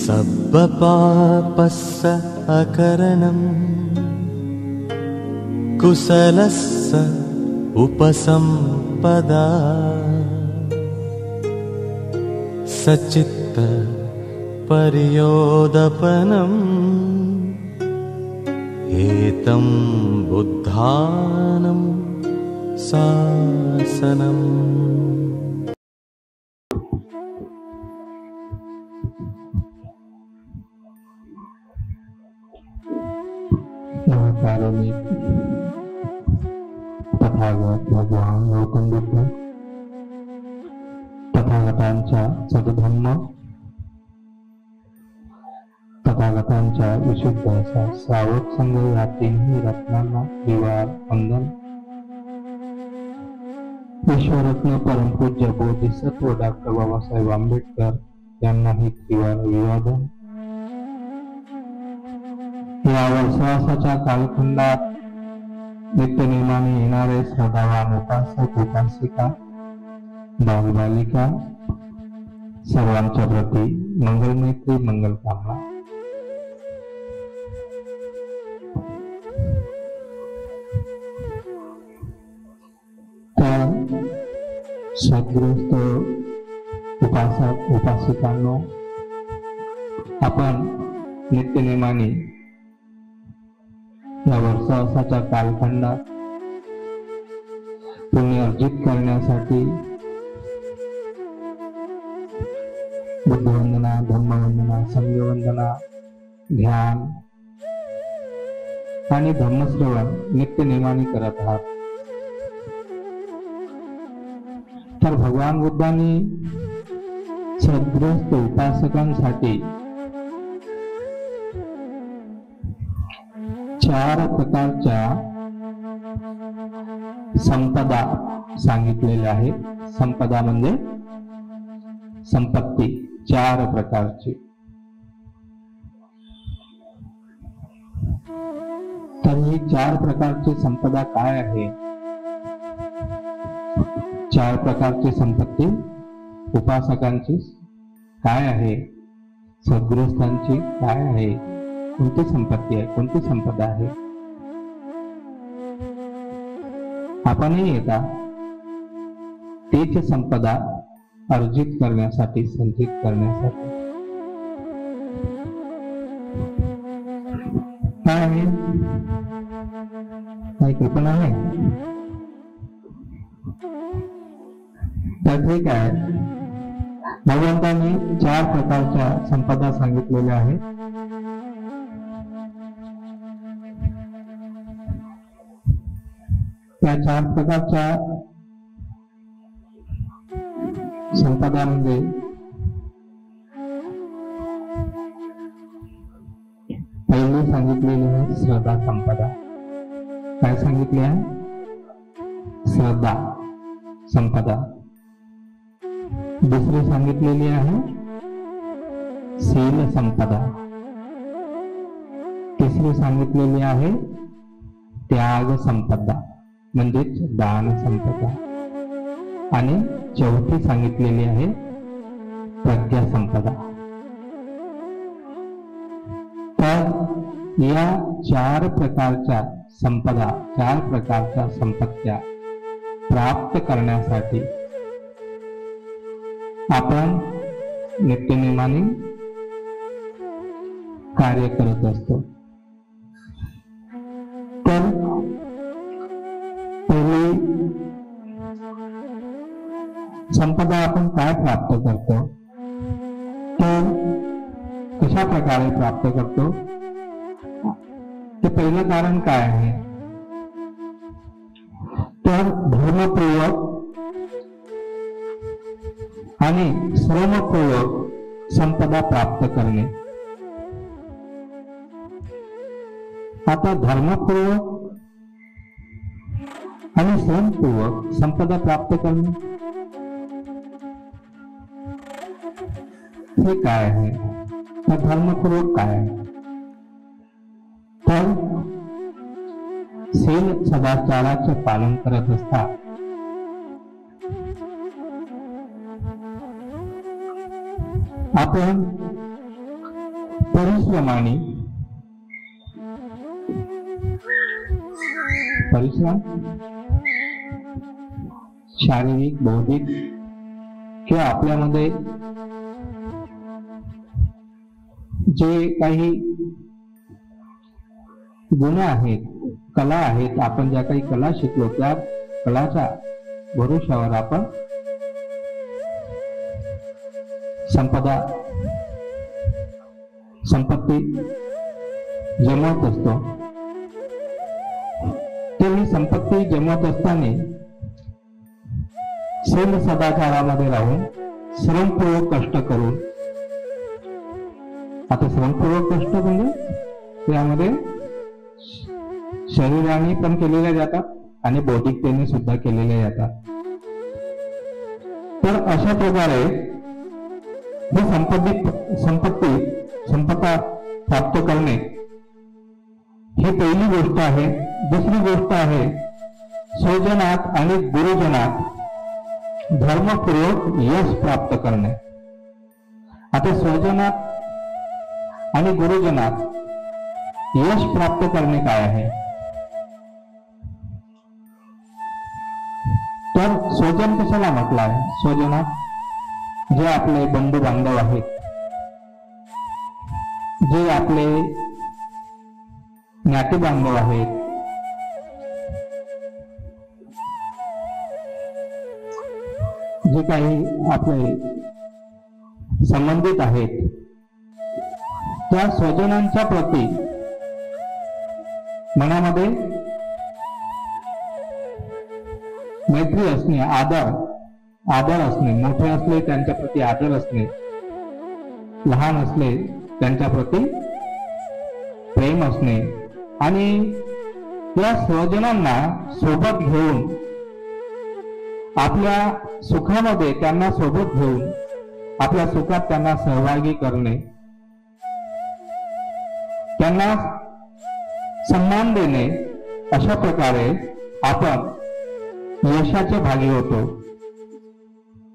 सब्बपापस्स अकरणम् कुशलस्स उपसम्पदा सचित्त पर्योदपनम् एतं बुद्धानं शासनम्। तथागत भगवान गौतम बुद्ध तथागतांच्या सद्धम्म तथागतांच्या विशुद्ध असा श्रावक संघ या तीनही रत्नांना विवार वंदन। विश्वरत्न परमपूज्य बोधिसत्व डॉक्टर बाबासाहेब आंबेडकर यांनाही त्रिवार अभिवादन। या वर्षवासाच्या कालखंडात नित्यनेमाने येणारे श्रद्धावान उपासक उपासिका बालबालिका सर्वांच्या प्रती मंगलमैत्री मंगलकामना। तर सद्गृहस्थ उपासक उपासिकांनो, आपण नित्यनेमाने या वर्षाच्या कालखंडात पुण्य अर्जित करण्यासाठी बुद्धवंदना, धम्मवंदना, संघवंदना, ध्यान आणि धम्मश्रवण नित्यनेमाने करत आहात। तर भगवान बुद्धांनी सद्गृहस्थ उपासकांसाठी 4 प्रकारच्या संपदा सांगितलेल्या आहेत। संपदा म्हणजे संपत्ती, 4 प्रकारची। तर ही 4 प्रकारची संपदा काय आहे? 4 प्रकारची संपत्ती उपासकांची काय आहे? सद्गृहस्थांची काय आहे? कोणती संपत्ती आहे, कोणती संपदा आहे? आपणही येता तीच संपदा अर्जित करण्यासाठी, संचित करण्यासाठी काय आहे? काही कल्पना आहे? तर ठीक आहे, भगवंतांनी 4 प्रकारच्या संपदा सांगितलेल्या आहेत। त्या 4 प्रकारच्या संपदा म्हणजे पहिली सांगितलेली आहे श्रद्धा संपदा। काय सांगितले आहे? श्रद्धा संपदा। दुसरी सांगितलेली आहे शील संपदा। तिसरी सांगितलेली आहे त्याग संपदा म्हणजेच दान संपदा। आणि चौथी सांगितलेली आहे प्रज्ञा संपदा। तर या 4 प्रकारच्या संपदा, 4 प्रकारच्या संपत्त्या प्राप्त करण्यासाठी आपण नित्यनेमाने कार्य करत असतो। तर पहिली संपदा आपण काय प्राप्त करतो, तर कशा प्रकारे प्राप्त करतो? ते पहिलं कारण काय आहे? तर धर्मपूर्वक आणि श्रमपूर्वक संपदा प्राप्त करणे। आता धर्मपूर्वक आणि श्रमपूर्वक संपदा प्राप्त करणे हे काय आहे? तर धर्मपूर्वक काय आहे? तर शील सदाचाराचे पालन करत असतात। आपण परिश्रमाने परिश्रम शारीरिक बौद्धिक किंवा आपल्यामध्ये जे काही गुण आहेत, कला आहेत, आपण ज्या काही कला शिकलो त्या कलाच्या भरोशावर आपण संपत्ती जमवत असतो. ही संपत्ती जमवत असताना सेम सदाचारामध्ये राहून श्रमपूर्वक कष्ट करून, आता श्रमपूर्वक कष्ट म्हणजे त्यामध्ये शरीराने पण केलेल्या जातात आणि बौद्धिकतेने सुद्धा केलेल्या जातात. तर अशा प्रकारे ही संपत्ता प्राप्त करणे ही पहिली गोष्ट आहे. दुसरी गोष्ट आहे स्वजनात आणि गुरुजनात धर्मपूर्वक यश प्राप्त करणे. आता स्वजनात आणि गुरुजनात यश प्राप्त करणे काय आहे? तर स्वजन कशाला म्हटलं आहे? स्वजनात जे आपले बंधू बांधव आहेत, जे आपले नाते बांधव आहेत, जे काही आपले संबंधित आहेत, त्या स्वजनांच्या प्रती मनामध्ये मैत्री असणे, आदर असणे, मोठे असले त्यांच्या प्रती आदर असणे, लहान असले त्यांच्या प्रती प्रेम असणे आणि या स्वजनांना सोबत घेऊन आपल्या सुखामध्ये त्यांना सोबत घेऊन आपल्या सुखात त्यांना सहभागी करणे, त्यांना सन्मान देणे. अशा प्रकारे आपण यशाचे भागी होतो,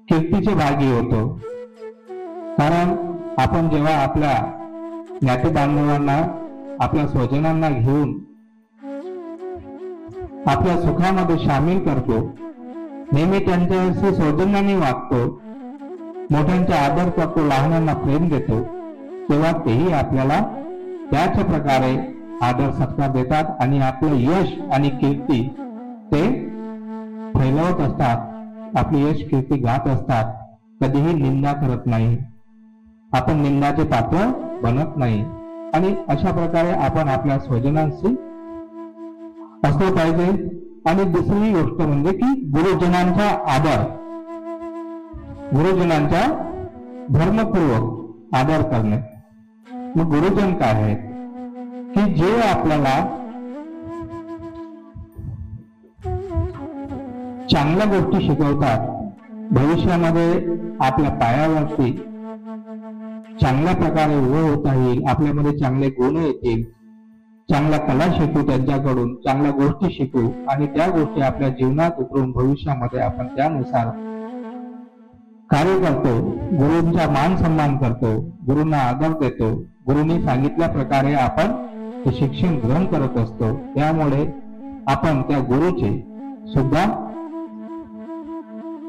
कीर्तीचे भागी होतो. कारण आपण जेव्हा आपल्या नाते बांधवांना, आपल्या स्वजनांना घेऊन आपल्या सुखामध्ये सामील करतो, नेहमी त्यांच्याशी सौजन्याने वागतो, मोठ्यांचा आदर करतो, लहानांना प्रेम देतो, तेव्हा तेही आपल्याला त्याच प्रकारे आदर सत्कार देतात आणि आपलं यश आणि कीर्ती ते फैलवत असतात, आपली यश कीर्ती गात असतात. कधीही निंदा करत नाही, आपण निंदाचे पात्र बनत नाही. आणि अशा प्रकारे आपण आपल्या स्वजनांशी असलं पाहिजे. आणि दुसरी गोष्ट म्हणजे की गुरुजनांचा आदर, गुरुजनांचा धर्मपूर्वक आदर करणे. मग गुरुजन काय आहेत? की जे आपल्याला चांगल्या गोष्टी शिकवतात, भविष्यामध्ये आपल्या पायावरती चांगल्या प्रकारे उभं होता येईल, आपल्यामध्ये चांगले गुण येतील, चांगल्या कला शिकू, त्यांच्याकडून चांगल्या गोष्टी शिकू आणि त्या गोष्टी आपल्या जीवनात उतरून भविष्यामध्ये आपण त्यानुसार कार्य करतो, गुरूंचा मान सन्मान करतो, गुरूंना आदर देतो, गुरूंनी सांगितल्या प्रकारे आपण ते शिक्षण ग्रहण करत असतो. त्यामुळे आपण त्या गुरुचे सुद्धा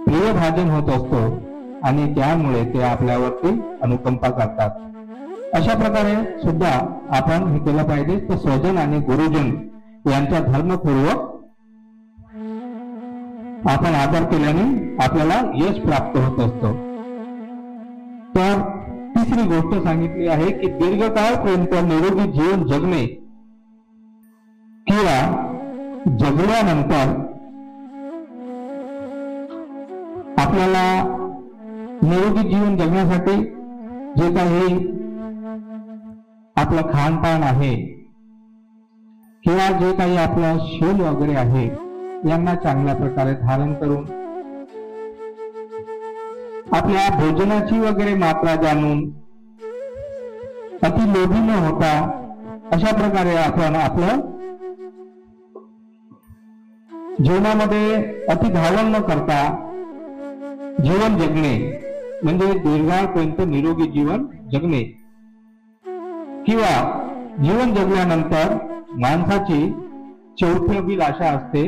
प्रियभाजन होत असतो आणि त्यामुळे ते आपल्यावरती अनुकंपा करतात. अशा प्रकारे सुद्धा आपण हे केलं पाहिजे. तर स्वजन आणि गुरुजन यांचा धर्मपूर्वक आपण आदर केल्याने आपल्याला यश प्राप्त होत असतो. तर तिसरी गोष्ट सांगितली आहे की दीर्घकाळपर्यंत निरोगी जीवन जगणे किंवा जगल्यानंतर आपल्याला निरोगी जीवन जगण्यासाठी जे काही आपलं खानपान आहे किंवा जे काही आपलं शील वगैरे आहे यांना चांगल्या प्रकारे धारण करून आपल्या भोजनाची वगैरे मात्रा जाणून अति लोभी न होता अशा प्रकारे आपण आपलं जीवनामध्ये अति धावण न करता जीवन जगणे म्हणजे दीर्घकाळपर्यंत निरोगी जीवन जगणे. किंवा जीवन जगल्यानंतर माणसाची चौथी अभिलाषा असते,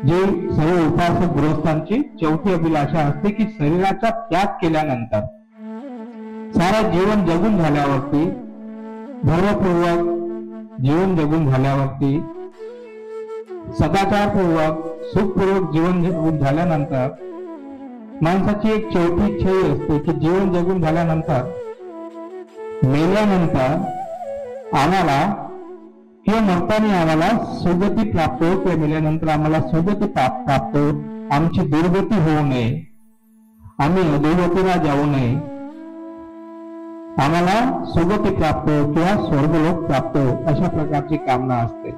जी सर्व उपासक गृहस्थांची चौथी अभिलाषा असते की शरीराचा त्याग केल्यानंतर सारा जीवन जगून झाल्यावरती, धर्मपूर्वक जीवन जगून झाल्यावरती, सदाचारपूर्वक सुखपूर्वक जीवन जगून झाल्यानंतर माणसाची एक चौथी इच्छा ही असते की जीवन जगून झाल्यानंतर मेल्यानंतर आम्हाला किंवा मरताना आम्हाला सुगती प्राप्त हो, किंवा मेल्यानंतर आम्हाला सुगती प्राप्त हो, आमची दुर्गती होऊ नये, आम्ही अधोगतीला जाऊ नये, आम्हाला सुगती प्राप्त हो किंवा स्वर्गलोक प्राप्त हो, अशा प्रकारची कामना असते.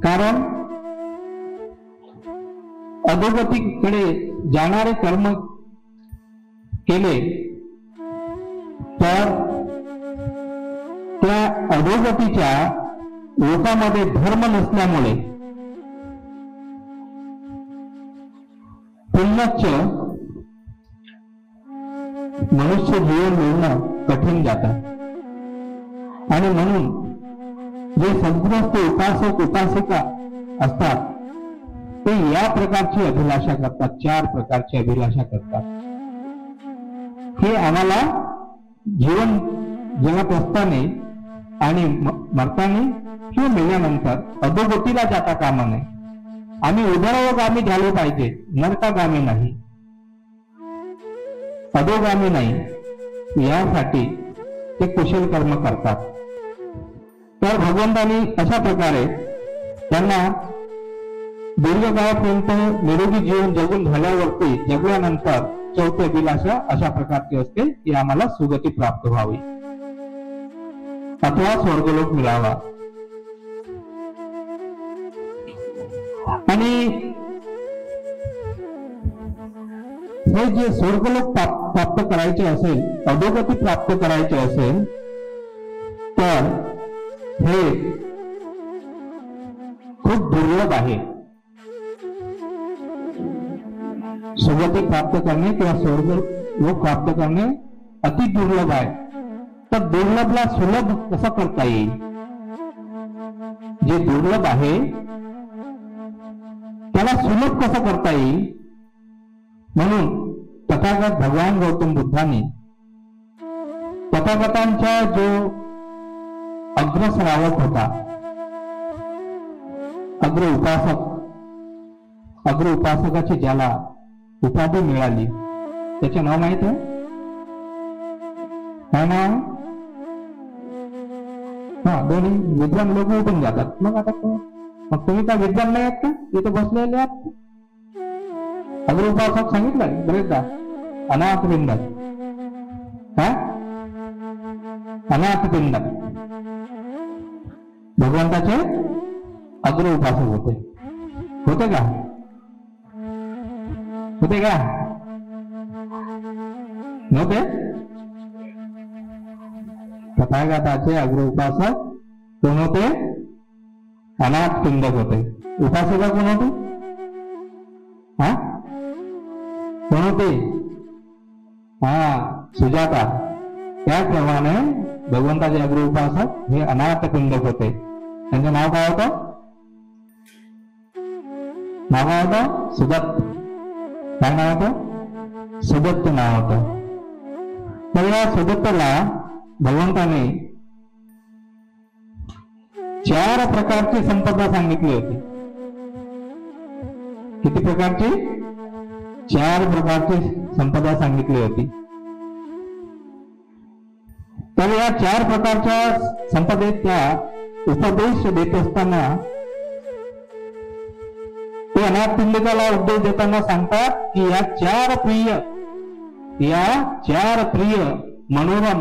कारण अधोगतीकडे जाणारे कर्म केले तर त्या अधोगतीच्या लोकांमध्ये धर्म नसल्यामुळे पुण्यच्च मनुष्य जीवन मिळणं कठीण जातं. आणि म्हणून जे सद्गृहस्थ उपासक उपासिका असतात ते या प्रकारची अभिलाषा करतात, 4 प्रकारची अभिलाषा करतात. हे आम्हाला जीवन जगत असताना आणि मरताना किंवा मेल्यानंतर अधोगतीला जाता कामा नये, आम्ही उदरगामी झालो पाहिजे, नरकागामी नाही, अधोगामी नाही, यासाठी ते कुशल कर्म करतात. तर भगवंतांनी अशा प्रकारे त्यांना दीर्घकाळापर्यंत निरोगी जीवन जगून झाल्यावरती जगल्यानंतर चौथी अभिलाषा अशा प्रकारची असते की आम्हाला सुगती प्राप्त व्हावी अथवा स्वर्गलोक मिळावा. आणि हे जे स्वर्गलोक प्राप्त करायचे असेल, अधोगती प्राप्त करायचे असेल, तर हे खूप दुर्लभ आहे. सुगती प्राप्त करणे किंवा स्वर्गलोक प्राप्त करणे अति दुर्लभ आहे. तर दुर्लभला सुलभ कसं करता येईल? जे दुर्लभ आहे त्याला सुलभ कसं करता येईल? म्हणून तथागत भगवान गौतम बुद्धांनी तथागतांचा जो अग्रश्रावक होता, अग्र उपासकाची ज्याला उपाधी मिळाली, त्याचे नाव माहित आहे? काय नाव? हा, दोन्ही विद्वान लोक उठून जातात. मग आता मग तुम्ही काय विद्वान नाही आहेत का? इथे बसलेले आहात. अग्र उपासक सांगितलं बरेचदा, अनाथ पिंड, अनाथ पिंड भगवंताचे अग्र उपासक होते. होते का? होते का? नव्हते? तथागताचे अग्र उपासक कोण होते? अनाथ पिंडक होते. उपासका कोण होते? हा, कोण होते? सुजाता. त्याप्रमाणे भगवंताचे अग्र उपासक हे अनाथ पिंडक होते. त्यांचं नाव काय होतं? नाव काय होतं? सुदत्त. काय नाव होतं? सुदत्त नाव होतं. तर या सुदत्तला भगवंताने 4 प्रकारची संपदा सांगितली होती. किती प्रकारची? 4 प्रकारची संपदा सांगितली होती. तर या 4 प्रकारच्या संपदेचा उपदेश देत असताना ते अनाथ पिंडिकाला उपदेश देताना सांगतात की या 4 प्रिय मनोरम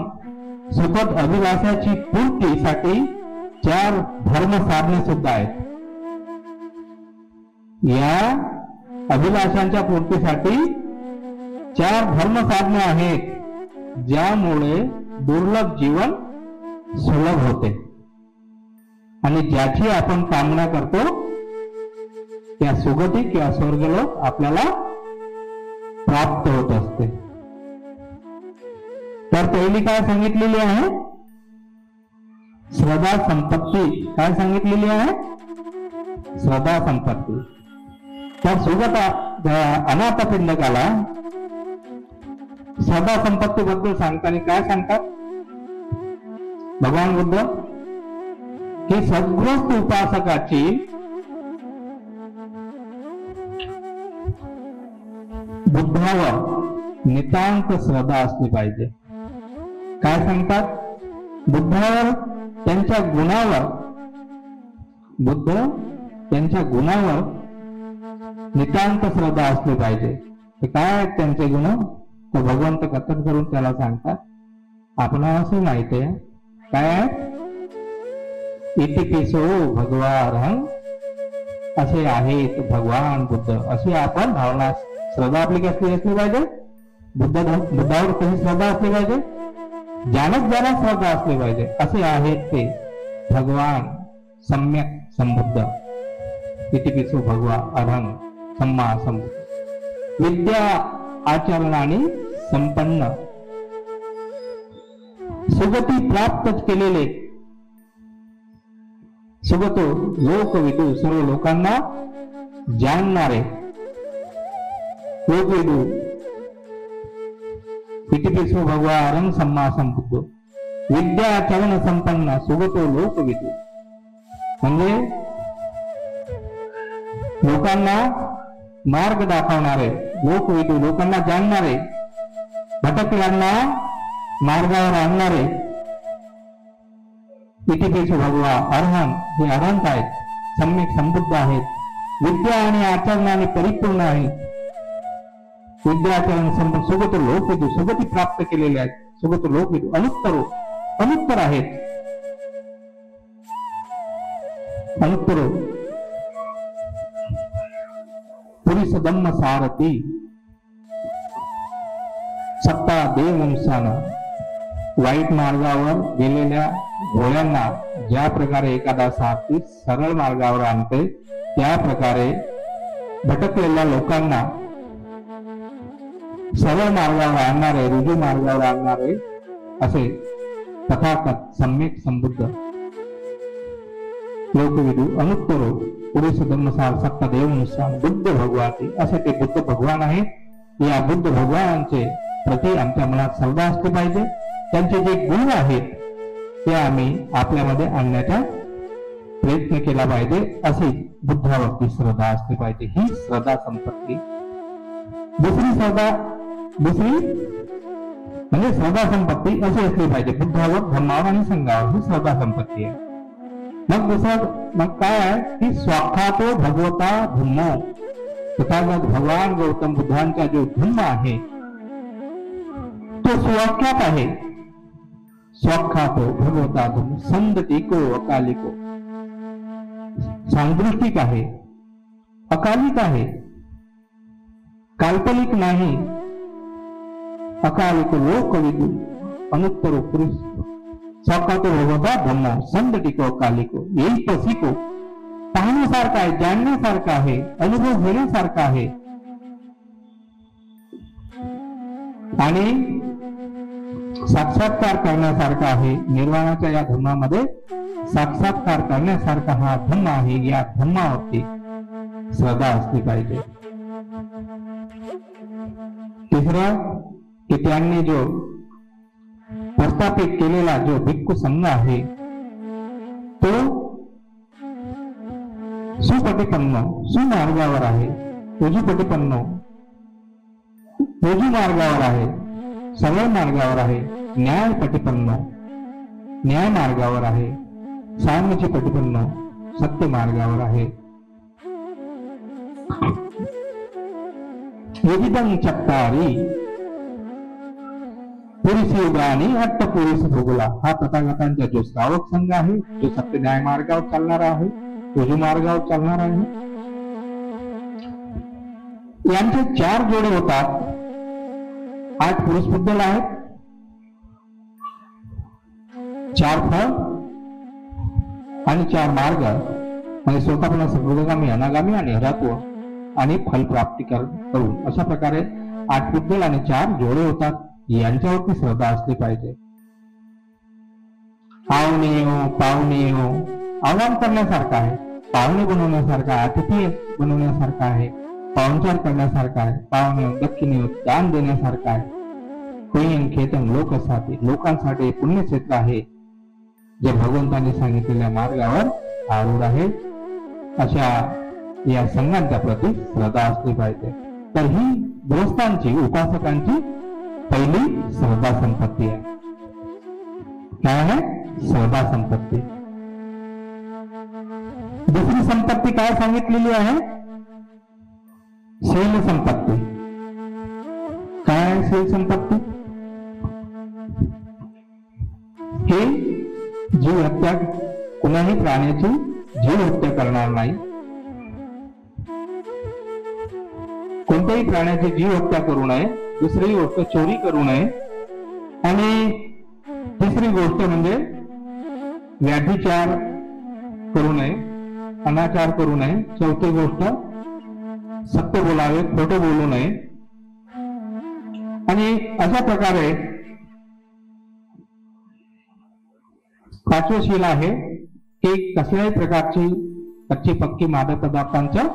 सुखद अभिलाषाची पूर्तीसाठी 4 धर्म साधने सुद्धा आहेत. या अभिलाषांच्या पूर्तीसाठी 4 धर्म साधने आहेत, ज्यामुळे दुर्लभ जीवन सुलभ होते आणि ज्याची आपण कामना करतो त्या सुगती किंवा स्वर्गलोक आपल्याला प्राप्त होत असते. तर पहिली काय सांगितलेली आहे? श्रद्धा संपत्ती काय सांगितलेली आहे? श्रद्धा संपत्ती. तर सुगत अनाथ पिंडकाला श्रद्धा संपत्ती बद्दल सांगताना काय सांगतात भगवान बुद्ध? की सद्गृहस्थ उपासकाची बुद्धावर नितांत श्रद्धा असली पाहिजे. काय सांगतात? बुद्धावर, त्यांच्या गुणावर, बुद्ध त्यांच्या गुणावर नितांत श्रद्धा असली पाहिजे. ते काय आहेत त्यांचे गुण? तर भगवंत कथन करून त्याला सांगतात. आपणाला असं माहिती आहे काय आहे? इतिपिसो भगवान, असे आहेत भगवान बुद्ध. अशी आपण भावना, श्रद्धा आपली कसली असली पाहिजे? बुद्धावर कशी श्रद्धा असली पाहिजे? ज्ञानच ज्ञानात श्रद्धा असली पाहिजे. असे आहेत ते भगवान सम्यक संबुद्ध. इतिपिसो भगवान अरहं सम्मा संबुद्ध. विद्या आचरणाने संपन्न, सुगती प्राप्त केलेले, सुगतो लोकविदू, सर्व लोकांना जाणणारे लोकविदू. इतिपिसो भगवान सम्मा संबुद्ध. विद्याचरण संपन्न, सुगतो लोकविदू म्हणजे लोकांना मार्ग दाखवणारे, लोकविदू लोकांना जाणणारे, भटकल्यांना मार्गावर आणणारे. इतिपिसो भगवान अरहं, हे अरहंत आहेत, सम्यक संबुद्ध आहेत, विद्या आणि आचरणाने परिपूर्ण आहेत. विद्याचरण संपन्न, सुगत लोकविदू, सुगती प्राप्त केलेले आहेत. सुगत लोकविदू अनुत्तरो, अनुत्तर आहेत. अनुत्तरो पुरुष धम्म सारथी, सत्ता देव वंशानं वाईट मार्गावर गेलेल्या घोड्यांना ज्या प्रकारे एखादा सारथी सरळ मार्गावर आणते, त्या प्रकारे भटकलेल्या लोकांना सरळ मार्गावर आणणारे, रुजू मार्गावर आणणारे असे तथागत सम्यक संबुद्ध लोकविदू अनुत्तरो पुरुष धम्मसार सत्ता देवनुसार बुद्ध भगवान, असे ते बुद्ध भगवान आहेत. या बुद्ध भगवानांचे प्रति आमच्या मनात श्रद्धा असली पाहिजे. त्यांचे जे गुण आहेत ते आम्ही आपल्यामध्ये आणण्याचा प्रयत्न केला पाहिजे. अशी बुद्धावरती श्रद्धा असली पाहिजे. ही श्रद्धा संपत्ती. दुसरी श्रद्धा, दुसरी म्हणजे श्रद्धा संपत्ती अशी असली पाहिजे. बुद्धावर, धम्मावर आणि संघावर ही श्रद्धा संपत्ती आहे. मग काय आहे की स्वाख्यातो भगवता धम्मो, तथागत भगवान गौतम बुद्धांचा जो धम्म आहे तो स्वाख्यात आहे. स्वाख्यातो भगवता धम्मो संदतिको अकालिको, सांदृष्टिक आहे, अकालिक आहे, काल्पनिक नाही. अकालिक लोकविदू अनुत्तरो पुरुष, स्वाख्यातो भगवता धम्मो संदतिको अकालिको, येई पसिको, पाहण्यासारखा आहे, जाणण्यासारखा आहे, अनुभव घेण्यासारखा आहे. आणि साक्षात्कार करण्यासारखा आहे. निर्वाणाच्या या धम्मामध्ये साक्षात्कार करण्यासारखा हा धम्म आहे. या धम्मावरती श्रद्धा असली पाहिजे. तिसरं की त्यांनी जो प्रस्थापित केलेला जो भिक्खू संघ आहे तो सुपटिपन्न, सुमार्गावर आहे. रुजुपटिपन्न, रुजू मार्गावर आहे, सरळ मार्गावर आहे. न्यायपटिपन्न, न्याय मार्गावर आहे. साम्यची पटिपन्न, सत्य मार्गावर आहे. विविधं चत्तारी पुरुष युगाने हट्ट पुरुष भोगला, हा तथागतांचा जो श्रावक संघ आहे, जो सत्य न्याय मार्गावर चालणारा आहे, रुजू मार्गावर चालणार आहे. यांचे 4 जोडे होतात. 8 पुरुष बुद्धल आहेत, 4 फळ आणि 4 मार्ग, म्हणजे स्वतःपणा सद्गुणगामी, अनागामी आणि हरात्व आणि फल प्राप्ती करून अशा प्रकारे 8 बुद्धल आणि 4 जोडे होतात. यांच्यावरती श्रद्धा असली पाहिजे. पाहुणे आव्हान करण्यासारखं आहे, पाहुणे बनवण्यासारखं आहे, अतिथी बनवण्यासारखं आहे, पाहुणचार करण्यासारखं आहे, पाहुणे दक्षिणे दान देण्यासारखं आहे. कोयन खेतम लोकसाठी, लोकांसाठी पुण्यक्षेत्र आहे, जे भगवंतांनी सांगितलेल्या मार्गावर आरूढ आहे. अशा या संघांच्या प्रती श्रद्धा असली पाहिजे. तर ही गृहस्थांची, उपासकांची पहिली श्रद्धा संपत्ती आहे. काय आहे? श्रद्धा संपत्ती. दुसरी संपत्ती काय सांगितलेली आहे? शील संपत्ती. काय शील संपत्ती? हे जीव हत्या, कुणाही प्राण्याची जीव हत्या करणार नाही, कोणत्याही प्राण्याची जीव हत्या करू नये, दुसरी गोष्ट चोरी करू नये, आणि तिसरी गोष्ट म्हणजे व्याभिचार करू नये, अनाचार करू नये, चौथी गोष्ट सत्य बोलावे, खोटं बोलू नये. आणि अशा प्रकारे पाचवे शील आहे की कसल्याही प्रकारची कच्ची पक्की मादक पदार्थांचं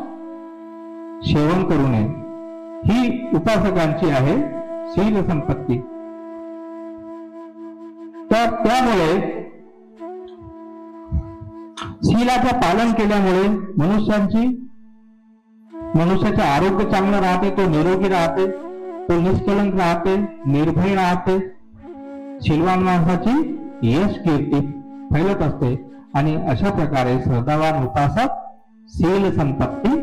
सेवन करू नये. ही उपासकांची आहे शील संपत्ती. तर त्यामुळे शीलाचं पालन केल्यामुळे मनुष्याचे आरोग्य चांगलं राहते, तो निरोगी राहते, तो निष्कलंक राहते, निर्भय राहते. शीलवान माणसाची यश कीर्ती फैलत असते. आणि अशा प्रकारे श्रद्धावान उपासक शील संपत्ती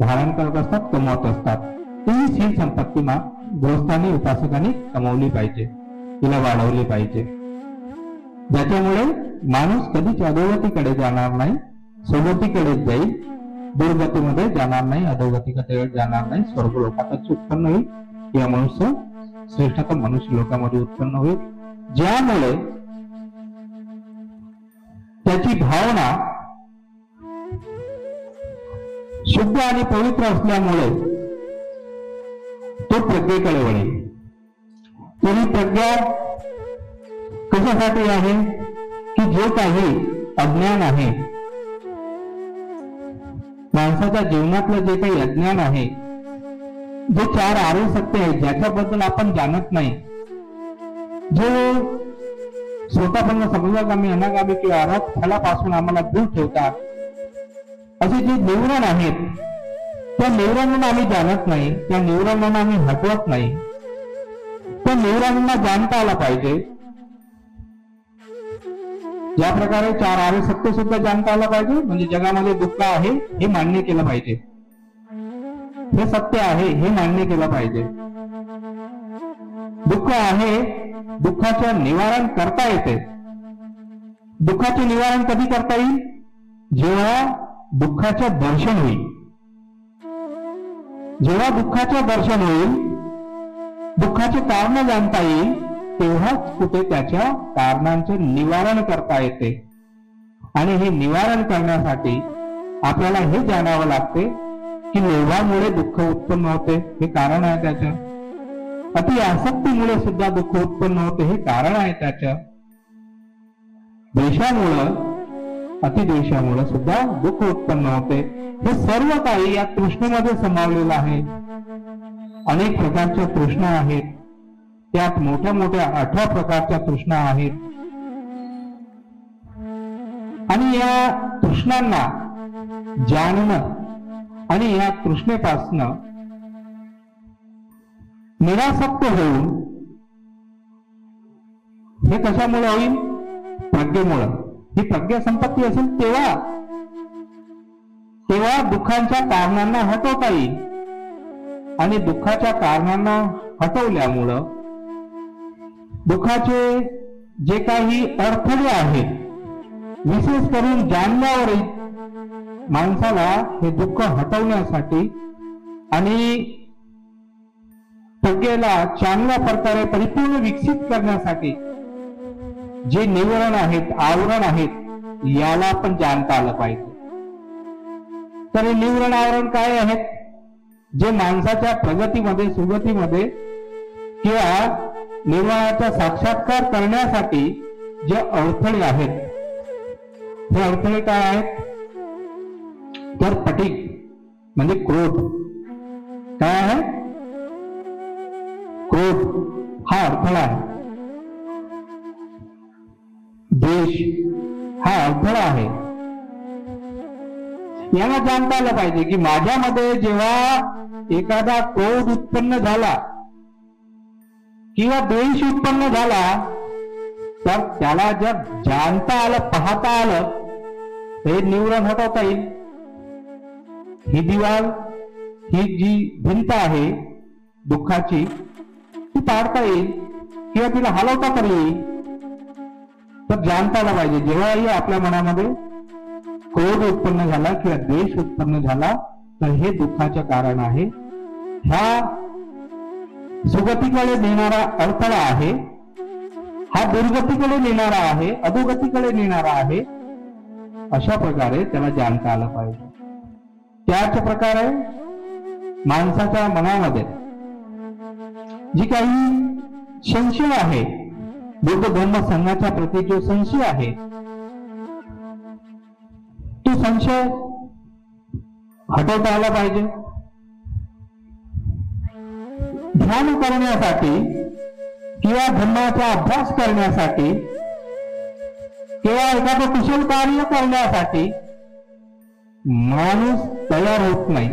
धारण करत असतात, कमवत असतात. ही शील संपत्ती गृहस्थांनी, उपासकांनी कमवली पाहिजे, तिला वाढवली पाहिजे, ज्याच्यामुळे माणूस कधीच अधोगतीकडे जाणार नाही, सोबतीकडे जाईल, दुर्गतीमध्ये जाणार नाही, अधोगतीकडे जाणार नाही, स्वर्ग लोकातच उत्पन्न होईल, या मनुष्य श्रेष्ठतम मनुष्य लोकांमध्ये उत्पन्न होईल. ज्यामुळे त्याची भावना शुद्ध आणि पवित्र असल्यामुळे तो प्रज्ञेकडे वळेल. तरी प्रज्ञा कशासाठी आहे? की जे काही अज्ञान आहे, माणसाच्या जीवनातलं जे काही अज्ञान आहे, जे चार आर्य सत्य आहे, ज्याच्याबद्दल आपण जाणत नाही, जे स्वतःपण समजागामी, अनागामी किंवा अनाथ फलापासून आम्हाला दूर ठेवतात, असे जे निवरण आहेत, त्या निवरणांना आम्ही जाणत नाही, त्या निवरणांना आम्ही हटवत नाही. त्या निवरणांना जाणता आला पाहिजे. ज्या प्रकारे चार आर्य सत्य सुद्धा जाणता आलं पाहिजे, म्हणजे जगामध्ये दुःख आहे हे मान्य केलं पाहिजे, हे सत्य आहे हे मान्य केलं पाहिजे. दुःख आहे, दुःखाचं निवारण करता येते. दुःखाचे निवारण कधी करता येईल? जेव्हा दुःखाचं दर्शन होईल. जेव्हा दुःखाचं दर्शन होईल, दुःखाचे कारण जाणता येईल, तेव्हाच कुठे त्याच्या कारणांचे निवारण करता येते. आणि हे निवारण करण्यासाठी आपल्याला हे जाणावं लागते की लोभामुळे दुःख उत्पन्न होते, हे कारण आहे त्याचं. अति आसक्तीमुळे सुद्धा दुःख उत्पन्न होते, हे कारण आहे त्याचं. द्वेषामुळं, अतिद्वेषामुळे सुद्धा दुःख उत्पन्न होते. हे सर्व काही या तृष्णेमध्ये समावलेलं आहे. अनेक प्रकारच्या तृष्णा आहेत, त्यात मोठ्या मोठ्या 18 प्रकारच्या तृष्णा आहेत. आणि या तृष्णांना जाणणं आणि या तृष्णेपासनं निरासक्त होऊन, हे कशामुळे होईल? प्रज्ञेमुळे. ही प्रज्ञा संपत्ती असेल तेव्हा दुःखांच्या कारणांना हटवता येईल. आणि दुःखाच्या कारणांना हटवल्यामुळं दुःखाचे जे काही अडथळे आहेत, विशेष करून जाणल्यावर माणसाला हे दुःख हटवण्यासाठी आणि प्रज्ञेला चांगल्या प्रकारे परिपूर्ण विकसित करण्यासाठी जे निवरण आहेत, आवरण आहेत, याला पण जाणता आलं पाहिजे. तर हे निवरण आवरण काय आहेत? जे माणसाच्या प्रगतीमध्ये, सुगतीमध्ये किंवा निवरणाचा साक्षात्कार करण्यासाठी जे अडथळे आहेत, हे अडथळे काय आहेत? तर पटीक म्हणजे क्रोध. काय आहे? क्रोध हा अडथळा आहे. द्वेष हा अडथळा आहे. याला जाणता आलं पाहिजे की माझ्यामध्ये जेव्हा एखादा क्रोध उत्पन्न झाला किंवा द्वेष उत्पन्न झाला तर त्याला जर जाणता आलं, पाहता आलं, हे न्यूरॉन हटवता येईल. ही दिवाल, ही जी भिंत आहे दुःखाची, ती पाडता येईल किंवा तिला हलवता तरी येईल. तर जाणता आलं पाहिजे जेव्हाही आपल्या मनामध्ये क्रोध उत्पन्न झाला किंवा द्वेष उत्पन्न झाला तर हे दुःखाचे कारण आहे. हा सुगतीकडे नेणारा अडथळा आहे, हा दुर्गतीकडे नेणारा आहे, अधोगतीकडे नेणारा आहे. अशा प्रकारे त्याला जाणता आलं पाहिजे. त्याच प्रकारे माणसाच्या मनामध्ये जी काही संशय आहे, बुद्ध धर्म संघाच्या प्रती जो संशय आहे, तो संशय हटवता आला पाहिजे. ध्यान करण्यासाठी किंवा धर्माचा अभ्यास करण्यासाठी किंवा एखादं कुशल कार्य करण्यासाठी माणूस तयार होत नाही.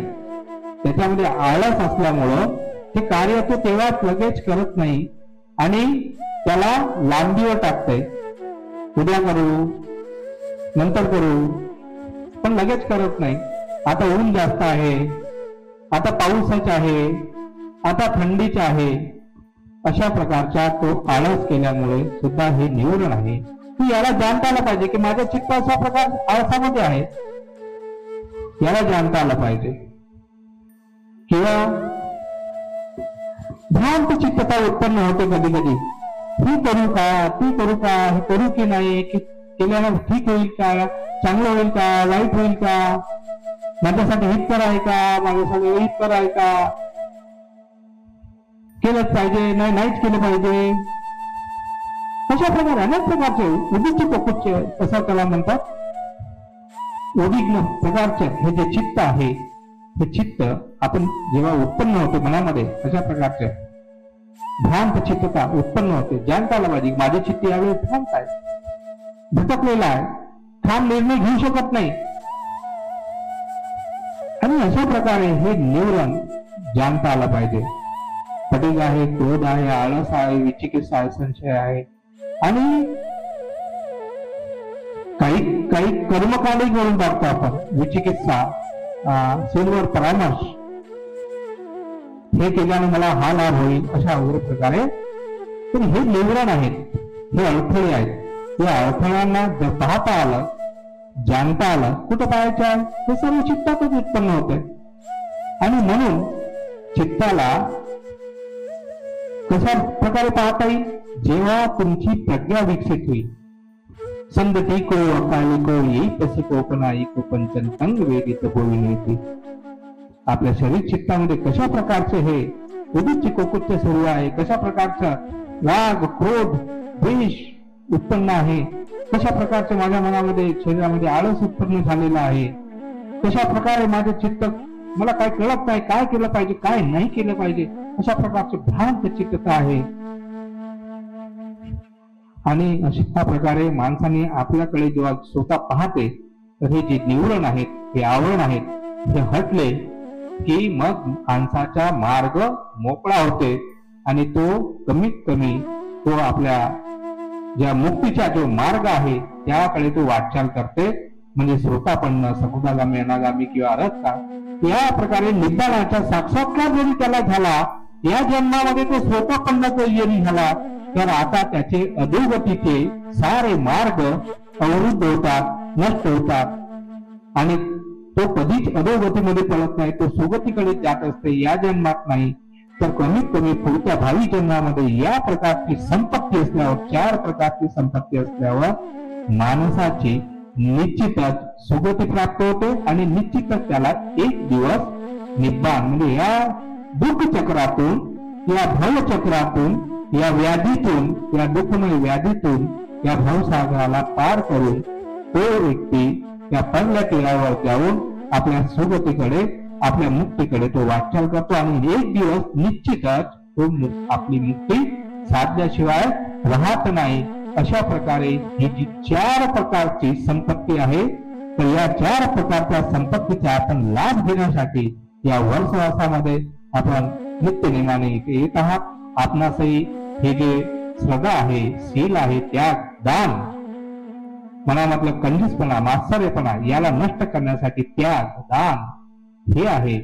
त्याच्यामध्ये आळस असल्यामुळं ते कार्य तो तेव्हाच लगेच करत नाही आणि त्याला लांबीवर टाकतंय. उद्या करू, नंतर करू, पण लगेच करत नाही. आता ऊन जास्त आहे, आता पाऊसच आहे, आता थंडीच आहे. अशा प्रकारचा तो आळस केल्यामुळे सुद्धा हे निवडण आहे. की याला जाणता आलं पाहिजे की माझ्या चित्त अशा प्रकार आळसामध्ये आहे, याला जाणता आलं पाहिजे. किंवा भ्रांत चित्तता उत्पन्न होते कधी कधी. ही करू का, ती करू का, हे करू की नाही, केल्यानं ठीक होईल का, चांगलं होईल का, वाईट होईल का, माझ्यासाठी हितकर आहे का, माझ्यासाठी अहितकर आहे का, केलंच पाहिजे, नाही नाहीच केलं पाहिजे. अशा प्रकारे अनेक प्रकारचे उदित कुच्चे असं त्याला म्हणतात. उद्विग्न प्रकारचे हे जे चित्त आहे, हे चित्त आपण जेव्हा उत्पन्न होते मनामध्ये, अशा प्रकारचे भ्रांत चित्तता उत्पन्न होते. जाणता आलं पाहिजे माझे चित्त यावेळी भ्रांत आहे, भटकलेला आहे, ठाम निर्णय घेऊ शकत नाही. आणि अशा प्रकारे हे निवरण जाणता आलं पाहिजे. पटीक आहे, क्रोध आहे, आळस आहे, विचिकित्सा आहे, संशय आहे आणि काही कर्मकांडी करून टाकतो आपण. विचिकित्सा, सेलवर परामर्श, हे केल्याने मला हा लाभ होईल, अशा वगैरे प्रकारे. तर हे निवरण आहेत, हे अडथळे आहेत. या अडथळ्यांना जर पाहता आलं, जाणता आलं, कुठं पाहायचं आहे, हे सर्व चित्तातच उत्पन्न होते. आणि म्हणून चित्ताला कशा प्रकारे पाहता येईल? जेव्हा तुमची प्रज्ञा विकसित होईल. संगती को अकाली को येई तसे कोपनाई को पंचन तंग वेदित होईल. आपल्या शरीर चित्तामध्ये कशा प्रकारचे हे उदित कोकुच्च सुरू आहे, कशा प्रकारचा राग, क्रोध, द्वेष उत्पन्न आहे, कशा प्रकारचे माझ्या मनामध्ये, शरीरामध्ये आळस उत्पन्न झालेला आहे, कशा प्रकारे माझे चित्त, मला काय कळत नाही, काय केलं पाहिजे, काय नाही केलं पाहिजे, अशा प्रकारचे भ्रांत चित्तता आहे. आणि अशा प्रकारे माणसाने आपल्याकडे जेव्हा स्वतः पाहते तर हे जे निवरण आहेत, हे आवरण आहेत, हे हटले की मग माणसाचा मार्ग मोकळा होते आणि तो कमीत कमी तो आपल्या ज्या मुक्तीचा जो मार्ग आहे त्याकडे तो वाटचाल करते. म्हणजे श्रोतापन्न, सकुदागामी, अनागामी किंवा अरहता या प्रकारे निदानाचा साक्षात्कार जरी त्याला झाला, या जन्मामध्ये तो श्रोतापन्न जरी झाला, तर आता त्याचे अधोगतीचे सारे मार्ग अवरुद्ध होतात, नष्ट होतात आणि तो कधीच अधोगतीमध्ये पडत नाही, तो सुगतीकडे जात असते. या जन्मात नाही तर कमीत कमी पुढच्या भावी जन्मामध्ये या प्रकारची संपत्ती असल्यावर, 4 प्रकारची संपत्ती असल्यावर माणसाची निश्चितच सुगती प्राप्त होते आणि निश्चितच त्याला एक दिवस निब्बाण म्हणजे या दुःख चक्रातून, या भव चक्रातून, या व्याधीतून, या दुःखमय व्याधीतून या भवसागराला पार करून तो व्यक्ती या पहिल्या तीरावर जाऊन आपल्या सुगतीकडे, आपल्या मुक्तीकडे तो वाटचाल करतो आणि एक दिवस निश्चितच तो आपली मुक्ती साधल्याशिवाय राहत नाही. अशा प्रकारे ही जी 4 प्रकारची संपत्ती आहे, तर या 4 प्रकारच्या संपत्तीचा आपण लाभ घेण्यासाठी या वर्षवासामध्ये आपण नित्यनेमाने इथे येत आहात. आपणासही हे जे श्रद्धा आहे, शील आहे, त्याग, दान, मनामधलं कंजूसपणा, मात्सर्यपणा याला नष्ट करण्यासाठी त्याग, दान हे आहे,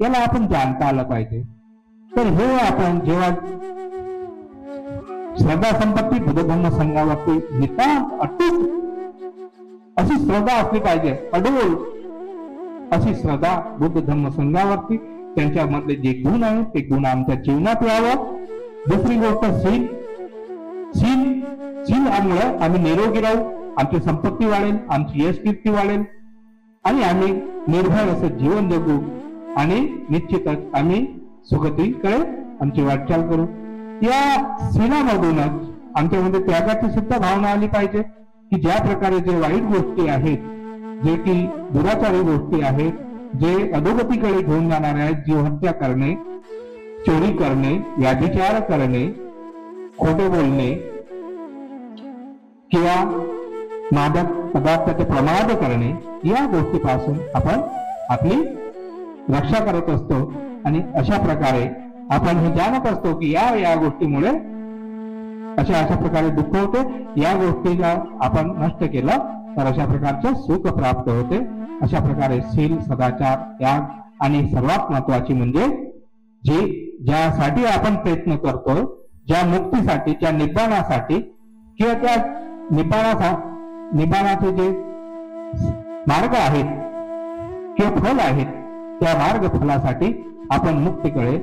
याला आपण जाणता आलं पाहिजे. तर हे आपण जेव्हा श्रद्धा संपत्ती बुद्ध धर्म संघावरती नितांत अटूट अशी श्रद्धा असली पाहिजे, अडोल अशी श्रद्धा बुद्ध धर्म संघावरती, त्यांच्यामधले जे गुण आहेत ते गुण आमच्या जीवनात यावं. दुसरी गोष्ट शील, शीलामुळे आम्ही निरोगी राहू, आमची संपत्ती वाढेल, आमची यश कीर्ती वाढेल आणि आम्ही निर्भय असं जीवन जगू आणि निश्चितच आम्ही सुगतीकडे आमची वाटचाल करू. या शीलामधूनच आमच्यामध्ये त्यागाची सुद्धा भावना आली पाहिजे, की ज्या प्रकारे जे वाईट गोष्टी आहेत, जे की दुराचारी गोष्टी आहेत, जे अधोगतीकडे घेऊन जाणारे आहेत, जीवहत्या करणे, चोरी करणे, व्यभिचार करणे, खोटे बोलणे किंवा मादक पदार्थाचे प्रमाद करणे, या गोष्टीपासून आपण आपली रक्षा करत असतो. आणि अशा प्रकारे आपण हे जाणत असतो की या गोष्टीमुळे अशा प्रकारे दुःख होते. या गोष्टीला आपण नष्ट केलं तर अशा प्रकारचे सुख प्राप्त होते. अशा प्रकारे शील, सदाचार, त्याग आणि सर्वात महत्वाची म्हणजे ज्यासाठी आपण प्रयत्न करतो, ज्या मुक्तीसाठी, ज्या निब्बाणासाठी किंवा त्या निब्बाणाचे जे मार्ग आहेत किंवा फल आहेत, त्या मार्ग फलासाठी आपण मुक्तीकडे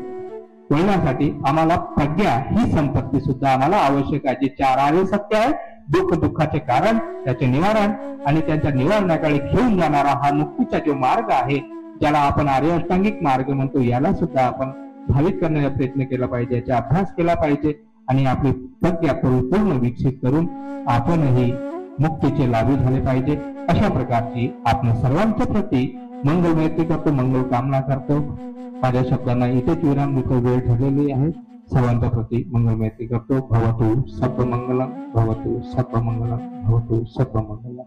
वळण्यासाठी आम्हाला प्रज्ञा ही संपत्ती सुद्धा आम्हाला आवश्यक आहे. जे 4 आर्य सत्य आहे, दुःख, दुःखाचे कारण, त्याचे निवारण आणि त्यांच्या निवारणाकडे घेऊन जाणारा हा मुक्तीचा जो मार्ग आहे, ज्याला आपण आर्य अष्टांगिक मार्ग म्हणतो, याला सुद्धा आपण भावित करण्याचा प्रयत्न केला पाहिजे, याचा अभ्यास केला पाहिजे आणि आपली प्रज्ञा पूर्ण विकसित करून आपणही मुक्तीचे लाभी झाले पाहिजे. अशा प्रकारची आपण सर्वांच्या प्रती मंगलमैत्री करतो, मंगल कामना करतो. माझ्या शब्दांना इथेच विराम देतो, वेळ ठरलेली आहे. सर्वांच्या प्रती मंगलमैत्री करतो. भवतु सर्वमंगलम, भवतु सर्वमंगलम, भवतु सर्वमंगलम.